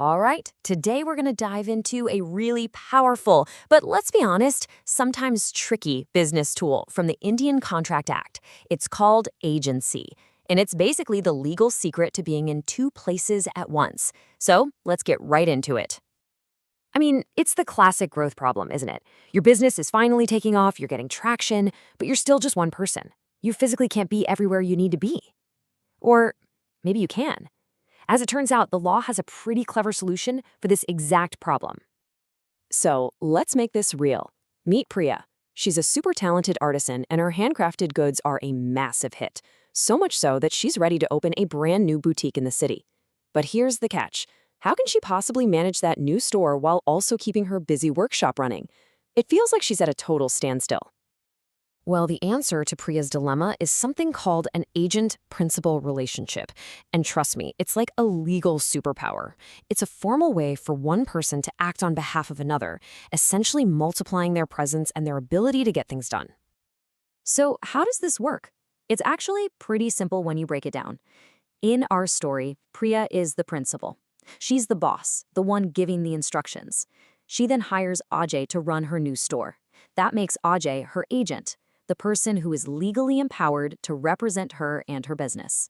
All right, today we're going to dive into a really powerful, but let's be honest, sometimes tricky business tool from the Indian Contract Act. It's called agency, and it's basically the legal secret to being in two places at once. So let's get right into it. I mean, it's the classic growth problem, isn't it? Your business is finally taking off, you're getting traction, but you're still just one person. You physically can't be everywhere you need to be. Or maybe you can. As it turns out, the law has a pretty clever solution for this exact problem. So let's make this real. Meet Priya. She's a super talented artisan, and her handcrafted goods are a massive hit. So much so that she's ready to open a brand new boutique in the city. But here's the catch. How can she possibly manage that new store while also keeping her busy workshop running? It feels like she's at a total standstill. Well, the answer to Priya's dilemma is something called an agent-principal relationship. And trust me, it's like a legal superpower. It's a formal way for one person to act on behalf of another, essentially multiplying their presence and their ability to get things done. So how does this work? It's actually pretty simple when you break it down. In our story, Priya is the principal. She's the boss, the one giving the instructions. She then hires Ajay to run her new store. That makes Ajay her agent, the person who is legally empowered to represent her and her business.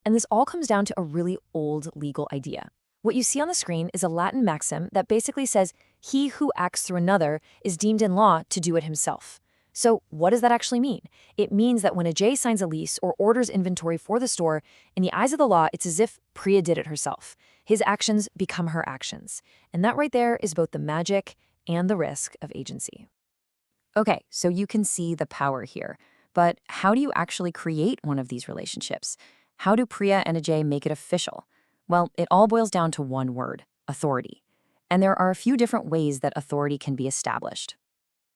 And this all comes down to a really old legal idea. What you see on the screen is a Latin maxim that basically says, he who acts through another is deemed in law to do it himself. So what does that actually mean? It means that when Ajay signs a lease or orders inventory for the store, in the eyes of the law, it's as if Priya did it herself. His actions become her actions. And that right there is both the magic and the risk of agency. Okay, so you can see the power here. But how do you actually create one of these relationships? How do Priya and Ajay make it official? Well, it all boils down to one word, authority. And there are a few different ways that authority can be established.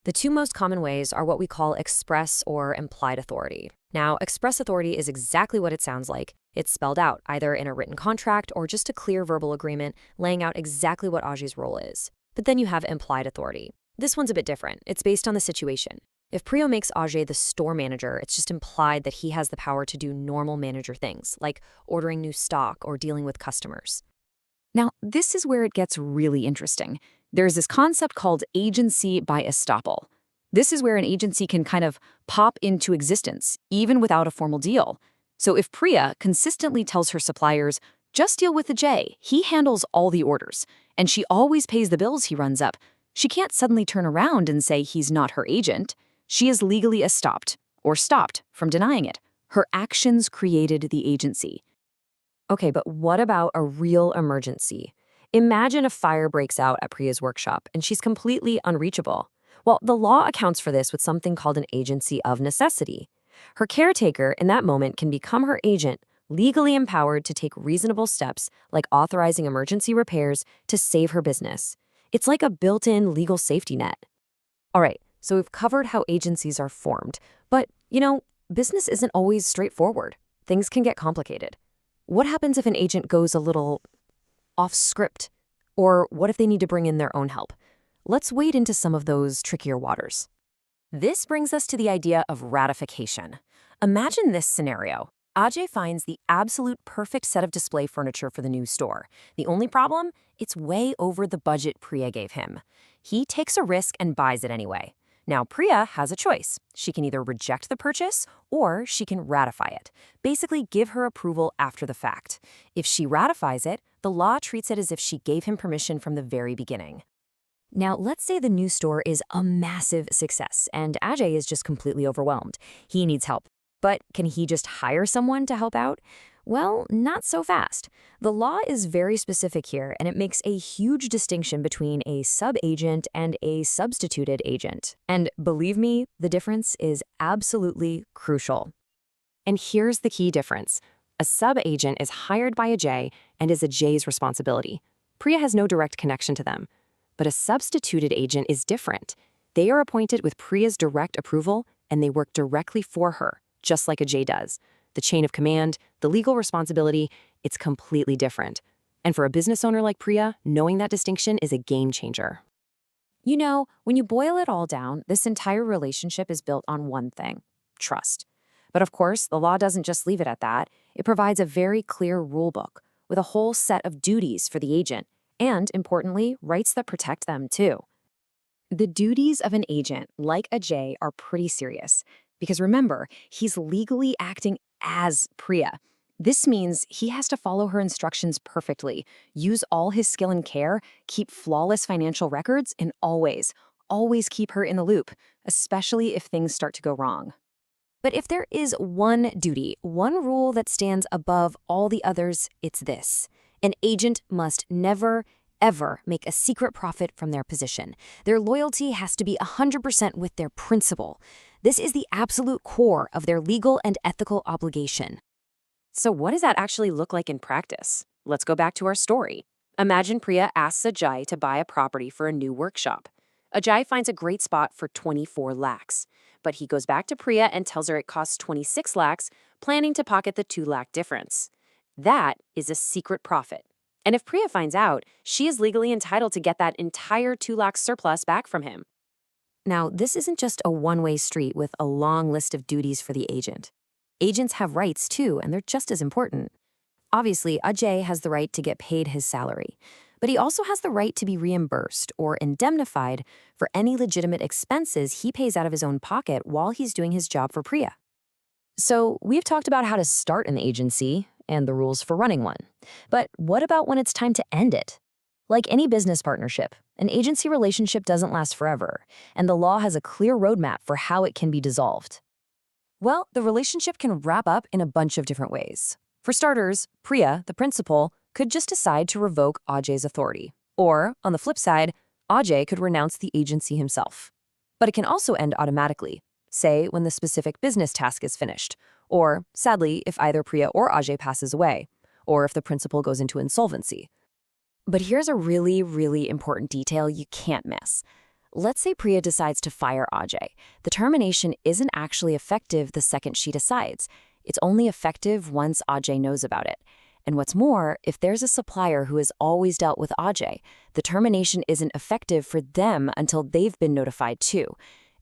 The two most common ways are what we call express or implied authority. Now, express authority is exactly what it sounds like. It's spelled out, either in a written contract or just a clear verbal agreement laying out exactly what Ajay's role is. But then you have implied authority. This one's a bit different. It's based on the situation. If Priya makes Ajay the store manager, it's just implied that he has the power to do normal manager things, like ordering new stock or dealing with customers. Now, this is where it gets really interesting. There's this concept called agency by estoppel. This is where an agency can kind of pop into existence, even without a formal deal. So if Priya consistently tells her suppliers, just deal with Ajay, he handles all the orders, and she always pays the bills he runs up, she can't suddenly turn around and say he's not her agent. She is legally estopped, or stopped, from denying it. Her actions created the agency. Okay, but what about a real emergency? Imagine a fire breaks out at Priya's workshop and she's completely unreachable. Well, the law accounts for this with something called an agency of necessity. Her caretaker in that moment can become her agent, legally empowered to take reasonable steps like authorizing emergency repairs to save her business. It's like a built-in legal safety net. All right, so we've covered how agencies are formed, but, business isn't always straightforward. Things can get complicated. What happens if an agent goes a little off script? Or what if they need to bring in their own help? Let's wade into some of those trickier waters. This brings us to the idea of ratification. Imagine this scenario. Ajay finds the absolute perfect set of display furniture for the new store. The only problem? It's way over the budget Priya gave him. He takes a risk and buys it anyway. Now, Priya has a choice. She can either reject the purchase or she can ratify it, basically give her approval after the fact. If she ratifies it, the law treats it as if she gave him permission from the very beginning. Now, let's say the new store is a massive success and Ajay is just completely overwhelmed. He needs help. But can he just hire someone to help out? Well, not so fast. The law is very specific here, and it makes a huge distinction between a sub-agent and a substituted agent. And believe me, the difference is absolutely crucial. And here's the key difference. A sub-agent is hired by Ajay and is Ajay's responsibility. Priya has no direct connection to them. But a substituted agent is different. They are appointed with Priya's direct approval, and they work directly for her, just like Ajay does. The chain of command, the legal responsibility, it's completely different. And for a business owner like Priya, knowing that distinction is a game changer. When you boil it all down, this entire relationship is built on one thing: trust. But of course, the law doesn't just leave it at that. It provides a very clear rule book with a whole set of duties for the agent, and, importantly, rights that protect them, too. The duties of an agent, like Ajay, are pretty serious. Because remember, he's legally acting as Priya. This means he has to follow her instructions perfectly, use all his skill and care, keep flawless financial records, and always keep her in the loop, especially if things start to go wrong. But if there is one duty, one rule that stands above all the others, it's this. An agent must never, ever make a secret profit from their position. Their loyalty has to be 100% with their principal. This is the absolute core of their legal and ethical obligation. So what does that actually look like in practice? Let's go back to our story. Imagine Priya asks Ajay to buy a property for a new workshop. Ajay finds a great spot for 24 lakhs. But he goes back to Priya and tells her it costs 26 lakhs, planning to pocket the 2 lakh difference. That is a secret profit. And if Priya finds out, she is legally entitled to get that entire 2 lakh surplus back from him. Now, this isn't just a one-way street with a long list of duties for the agent. Agents have rights too, and they're just as important. Obviously, Ajay has the right to get paid his salary, but he also has the right to be reimbursed or indemnified for any legitimate expenses he pays out of his own pocket while he's doing his job for Priya. So we've talked about how to start an agency and the rules for running one. But what about when it's time to end it? Like any business partnership, an agency relationship doesn't last forever, and the law has a clear roadmap for how it can be dissolved. Well, the relationship can wrap up in a bunch of different ways. For starters, Priya, the principal, could just decide to revoke Ajay's authority. Or, on the flip side, Ajay could renounce the agency himself. But it can also end automatically, say when the specific business task is finished, or, sadly, if either Priya or Ajay passes away, or if the principal goes into insolvency. But here's a really, really important detail you can't miss. Let's say Priya decides to fire Ajay. The termination isn't actually effective the second she decides. It's only effective once Ajay knows about it. And what's more, if there's a supplier who has always dealt with Ajay, the termination isn't effective for them until they've been notified too.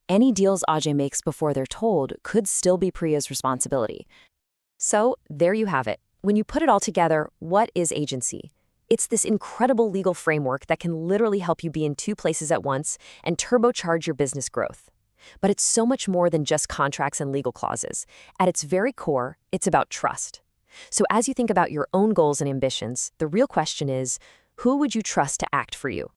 Any deals Ajay makes before they're told could still be Priya's responsibility. So there you have it. When you put it all together, what is agency? It's this incredible legal framework that can literally help you be in two places at once and turbocharge your business growth. But it's so much more than just contracts and legal clauses. At its very core, it's about trust. So as you think about your own goals and ambitions, the real question is, who would you trust to act for you?